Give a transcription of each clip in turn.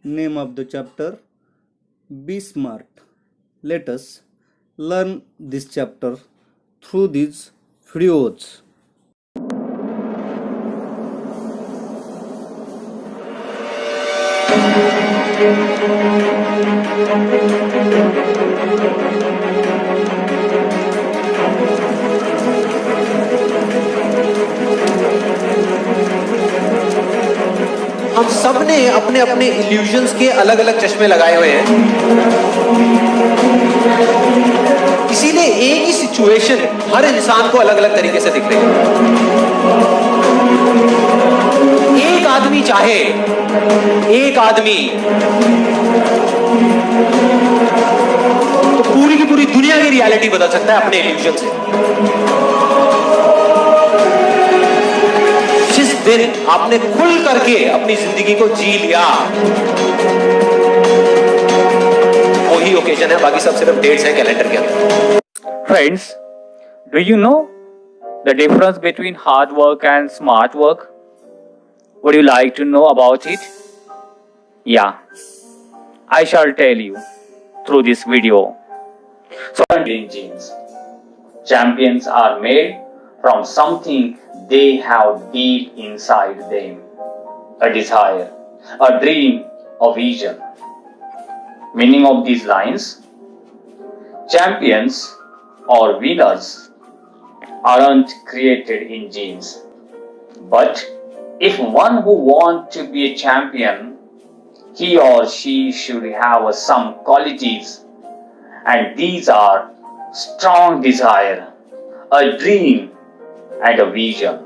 Name of the chapter: Be Smart. Let us learn this chapter through these videos. हम सब ने अपने अपने इल्यूजन्स के अलग अलग चश्मे लगाए हुए हैं, इसीलिए एक ही सिचुएशन हर इंसान को अलग अलग तरीके से दिख रही है। एक आदमी चाहे, एक आदमी तो पूरी की पूरी दुनिया की रियलिटी बदल सकता है अपने इल्यूजन से। जिस दिन आपने खुल करके अपनी जिंदगी को जी लिया, वही ओकेजन है, बाकी सब सिर्फ डेट्स हैं कैलेंडर के अंदर। Friends, do you know the difference between hard work and smart work? Would you like to know about it? Yeah, I shall tell you through this video. So, in genes, champions are made from something they have deep inside them: a desire, a dream, a vision. Meaning of these lines: champions or winners aren't created in genes. But if one who wants to be a champion, he or she should have some qualities, and these are strong desire, a dream, and a vision.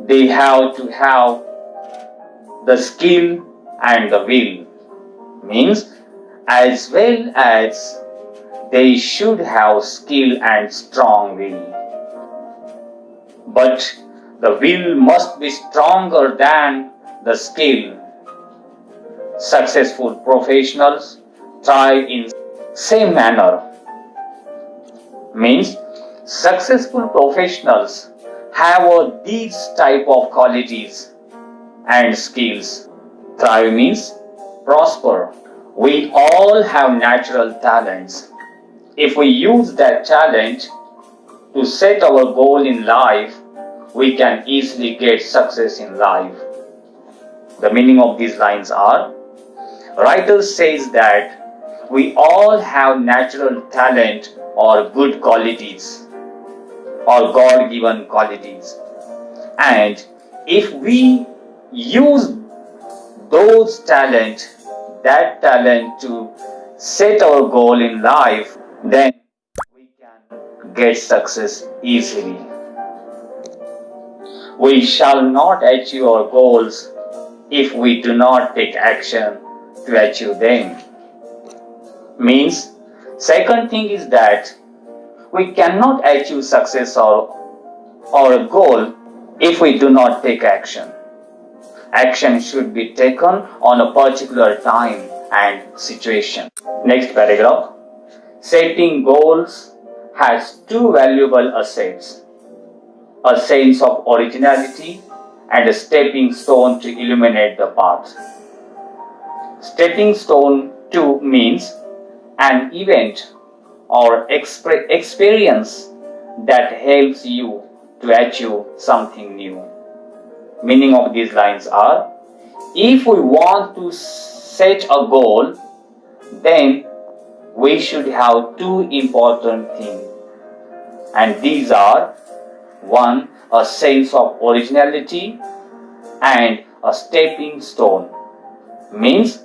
They have to have the skill and the will. Means, as well as they should have skill and strong will. But the will must be stronger than the skill. Successful professionals try in same manner. Means, successful professionals have these type of qualities and skills. Thrive means prosper. We all have natural talents. If we use that talent to set our goal in life, we can easily get success in life. The meaning of these lines are: writer says that we all have natural talent or good qualities or God-given qualities, and if we use that talent to set our goal in life, then we can get success easily. We shall not achieve our goals if we do not take action to achieve them. Means, second thing is that we cannot achieve success or a goal if we do not take action. Action should be taken on a particular time and situation. Next paragraph. Setting goals has two valuable assets: a sense of originality and a stepping stone to illuminate the path. Stepping stone 2 means an event or experience that helps you to achieve something new. Meaning of these lines are: if we want to set a goal, then we should have two important things, and these are: one, a sense of originality, and a stepping stone. Means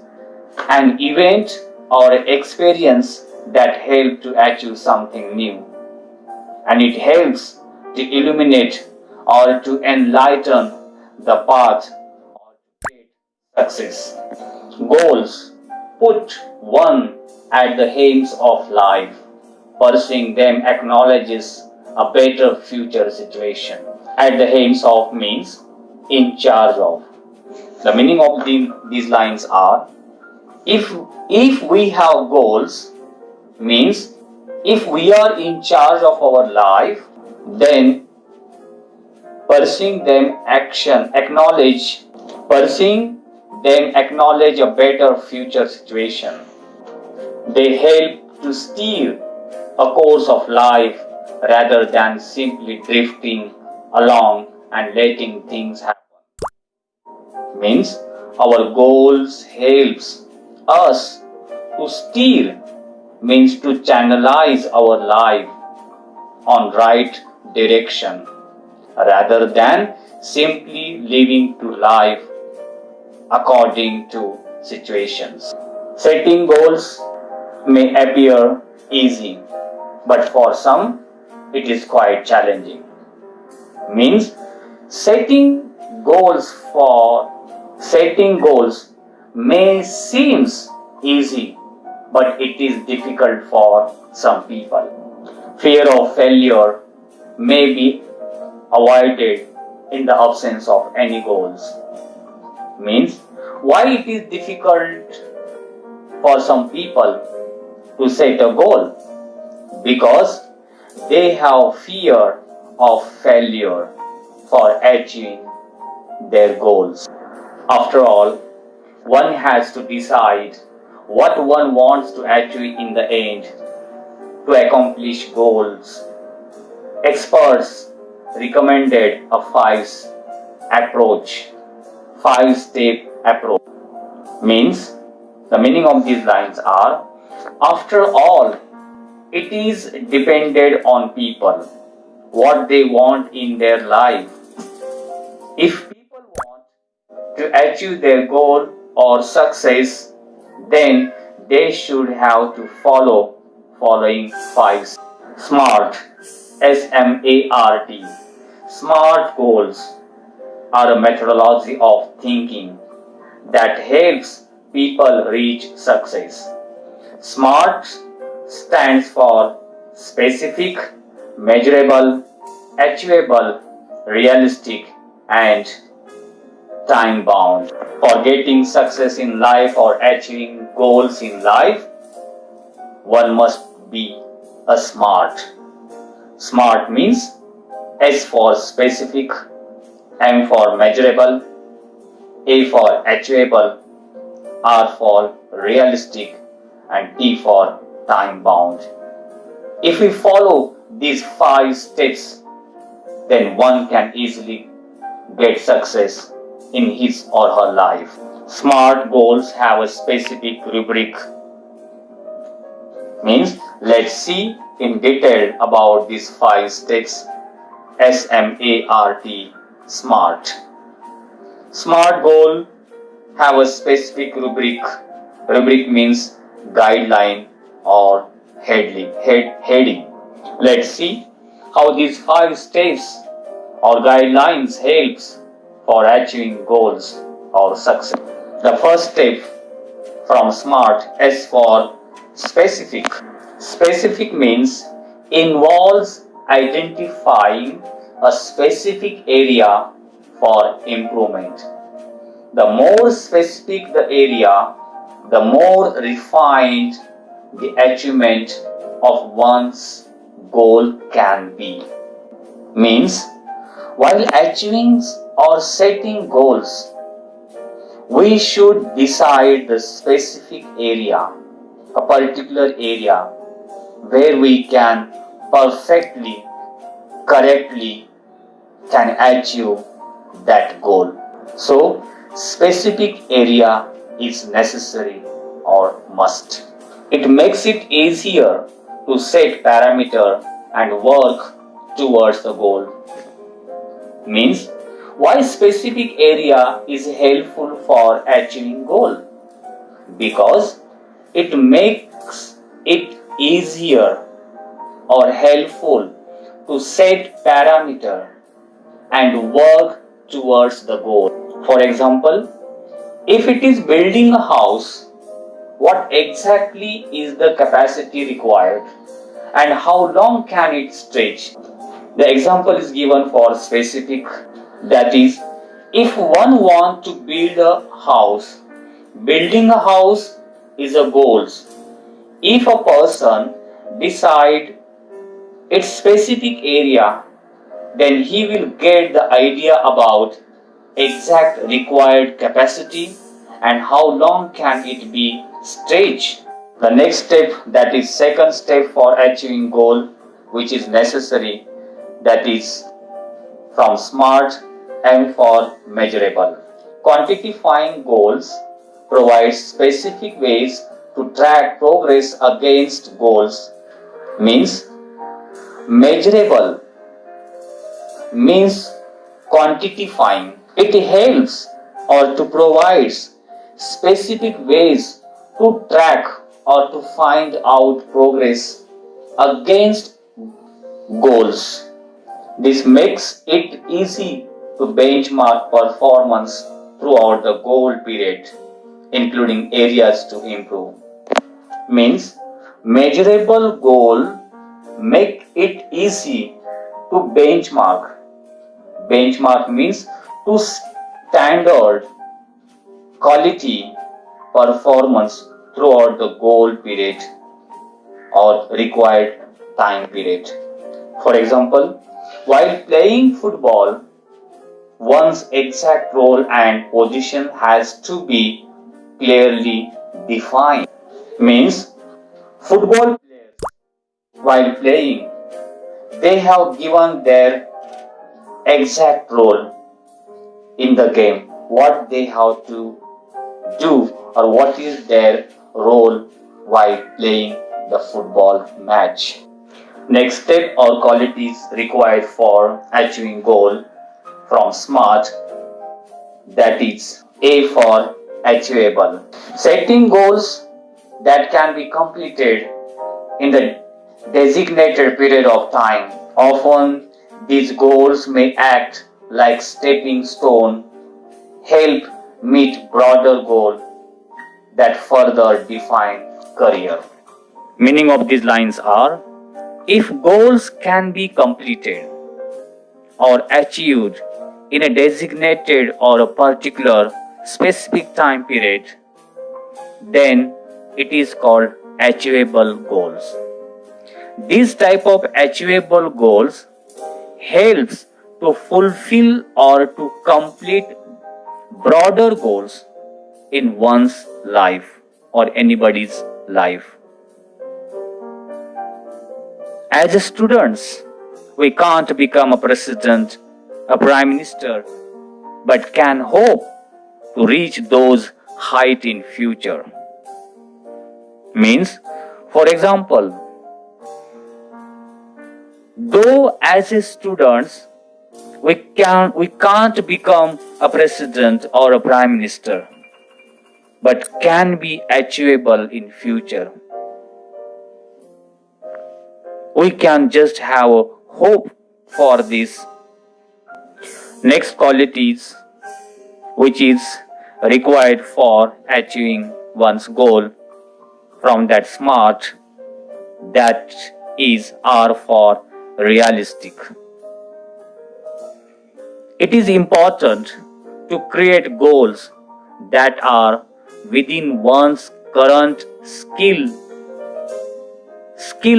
an event or experience that helps to achieve something new, and it helps to illuminate or to enlighten the path or to get success. Goals put one at the aims of life. Pursuing them acknowledges a better future situation. At the aims of means in charge of. The meaning of these lines are: if we have goals, means if we are in charge of our life, then pursuing them then acknowledge a better future situation. They help to steer a course of life rather than simply drifting along and letting things happen. Means our goals helps us to steer, means to channelize our life on right direction rather than simply living to life according to situations. Setting goals may appear easy, but for some it is quite challenging. Means setting goals may seems easy, but it is difficult for some people. Fear of failure may be avoided in the absence of any goals. Means why it is difficult for some people to set a goal? Because they have fear of failure for achieving their goals. After all, one has to decide what one wants to achieve in the end to accomplish goals. Experts recommended a five-step approach. Means the meaning of these lines are, after all, it is dependent on people, what they want in their life. If people want to achieve their goal or success, then they should have to follow following five SMART, SMART. SMART goals are a methodology of thinking that helps people reach success. SMART stands for specific, measurable, achievable, realistic, and time bound. For getting success in life or achieving goals in life, one must be a SMART. SMART means S for specific, M for measurable, A for achievable, R for realistic, and T for time bound. If we follow these 5 steps, then one can easily get success in his or her life. SMART goals have a specific rubric. Means let's see in detail about these 5 steps. SMART, SMART. SMART goal have a specific rubric. Rubric means guideline or heading. Let's see how these 5 steps or guidelines helps for achieving goals or success. The first step from SMART, S for specific. Specific means involves identifying a specific area for improvement. The more specific the area, the more refined the achievement of one's goal can be. Means, while achieving or setting goals, we should decide the specific area, a particular area where we can perfectly, correctly can achieve that goal. So, specific area is necessary or must. It makes it easier to set parameter and work towards the goal. Means, why specific area is helpful for achieving goal? Because it makes it easier or helpful to set parameter and work towards the goal. For example, if it is building a house, what exactly is the capacity required and how long can it stretch? The example is given for specific, that is, if one wants to build a house, building a house is a goal. If a person decide its specific area, then he will get the idea about exact required capacity and how long can it be stretched. The next step, that is second step for achieving goal, which is necessary, that is from SMART, M for measurable. Quantifying goals provides specific ways to track progress against goals. Means measurable means quantifying. It helps or to provides specific ways to track or to find out progress against goals. This makes it easy to benchmark performance throughout the goal period, including areas to improve. Means measurable goal make it easy to benchmark. Benchmark means to standard quality performance throughout the goal period or required time period. For example, while playing football, one's exact role and position has to be clearly defined. Means football players, while playing, they have given their exact role in the game, what they have to do or what is their role while playing the football match. Next step or qualities required for achieving goal from SMART, that is A for achievable. Setting goals that can be completed in the designated period of time. Often these goals may act like stepping stone, help meet broader goal that further define career. Meaning of these lines are, if goals can be completed or achieved in a designated or a particular specific time period, then it is called achievable goals. This type of achievable goals helps to fulfill or to complete broader goals in one's life or anybody's life. As students, we can't become a president, a prime minister, but can hope to reach those heights in future. Means, for example, though as a students we can't become a president or a prime minister, but can be achievable in future. We can just have a hope for this. Next qualities which is required for achieving one's goal from that SMART, that is R for realistic. It is important to create goals that are within one's current skill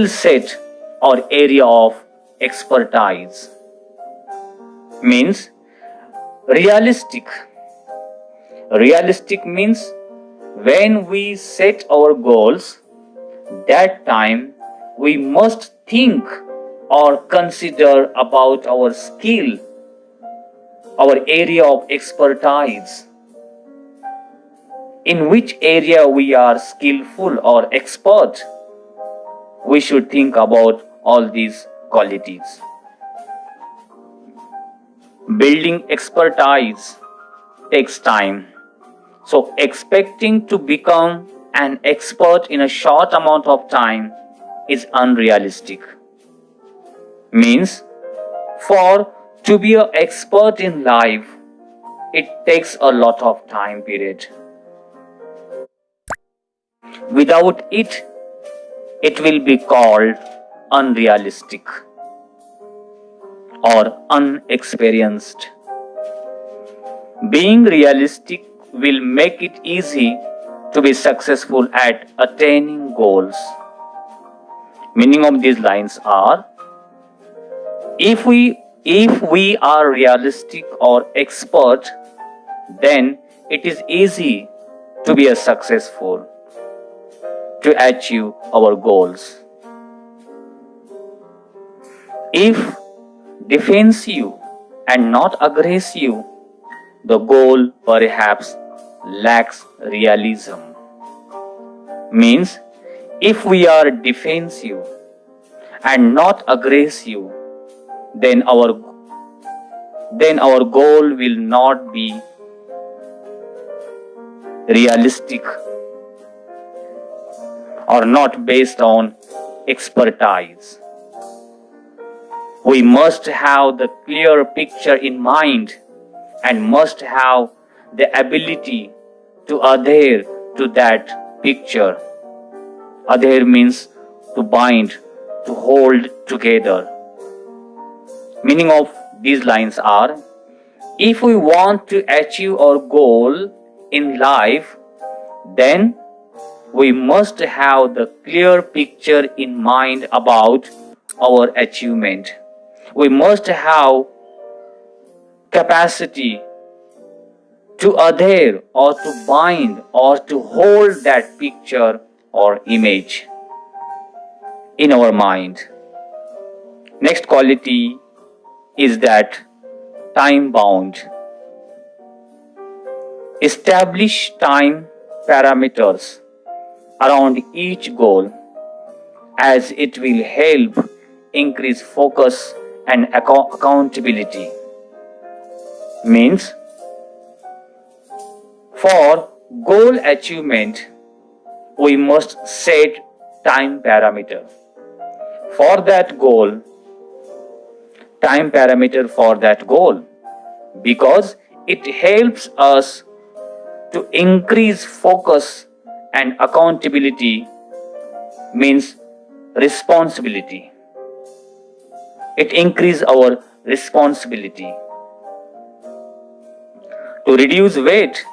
set or area of expertise. Means realistic. Realistic means when we set our goals, that time we must think or consider about our skill, our area of expertise, in which area we are skillful or expert. We should think about all these qualities. Building expertise takes time. So expecting to become an expert in a short amount of time is unrealistic. Means for to be an expert in life, it takes a lot of time period. Without it, it will be called unrealistic or unexperienced. Being realistic will make it easy to be successful at attaining goals. Meaning of these lines are, if we are realistic or expert, then it is easy to be a successful, to achieve our goals. If defensive and not aggressive, the goal perhaps lacks realism. Means, if we are defensive and not aggressive, then our goal will not be realistic or not based on expertise. We must have the clear picture in mind and must have the ability to adhere to that picture. Adhere means to bind, to hold together. Meaning of these lines are, if we want to achieve our goal in life, then we must have the clear picture in mind about our achievement. We must have capacity to adhere or to bind or to hold that picture or image in our mind. Next quality is that time bound. Establish time parameters around each goal, as it will help increase focus and accountability. Means, for goal achievement, we must set time parameter for that goal, because it helps us to increase focus and accountability, means responsibility. It increases our responsibility. To reduce weight,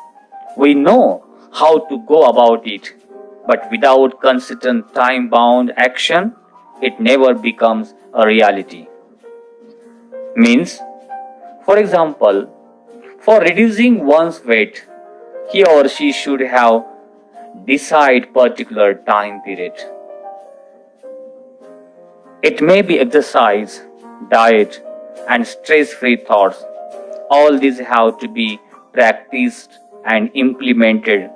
we know how to go about it, but without consistent time-bound action, it never becomes a reality. Means, for example, for reducing one's weight, he or she should have decided particular time period. It may be exercise, diet, and stress-free thoughts. All these have to be practiced and implemented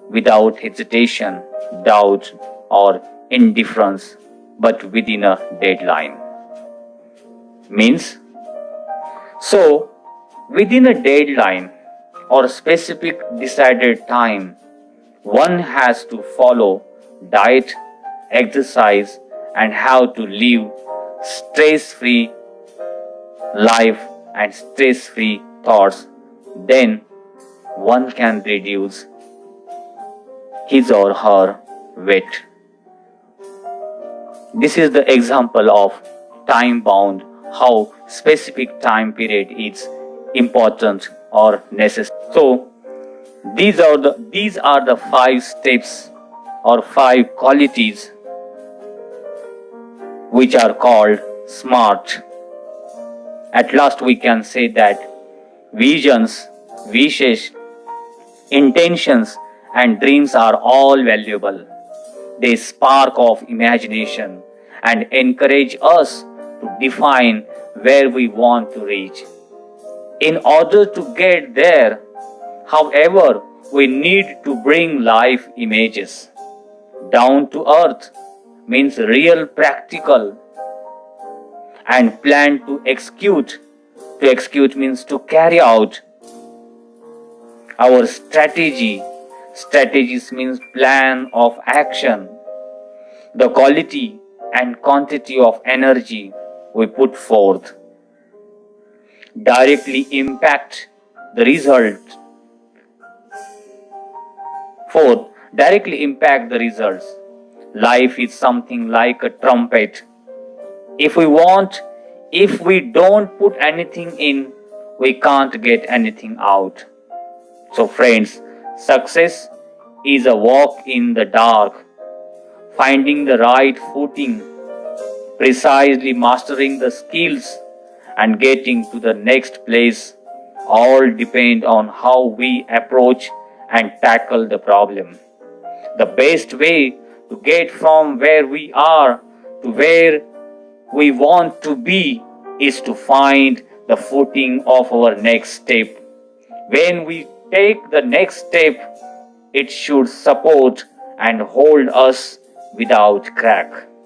without hesitation, doubt, or indifference, but within a deadline. Means, so within a deadline or a specific decided time, one has to follow diet, exercise, and how to live stress-free life and stress-free thoughts. Then one can reduce his or her weight. This is the example of time bound, how specific time period is important or necessary. So these are the 5 steps or 5 qualities which are called SMART. At last we can say that visions, wishes, intentions and dreams are all valuable. They spark of imagination and encourage us to define where we want to reach. In order to get there, however, we need to bring life images down to earth, means real, practical, and plan to execute. To execute means to carry out our strategy. Strategies means plan of action. The quality and quantity of energy we put forth directly impact the result. Fourth, directly impact the results. Life is something like a trumpet. If we don't put anything in, we can't get anything out. So friends, success is a walk in the dark, finding the right footing, precisely mastering the skills and getting to the next place all depend on how we approach and tackle the problem. The best way to get from where we are to where we want to be is to find the footing of our next step. When we take the next step, it should support and hold us without crack.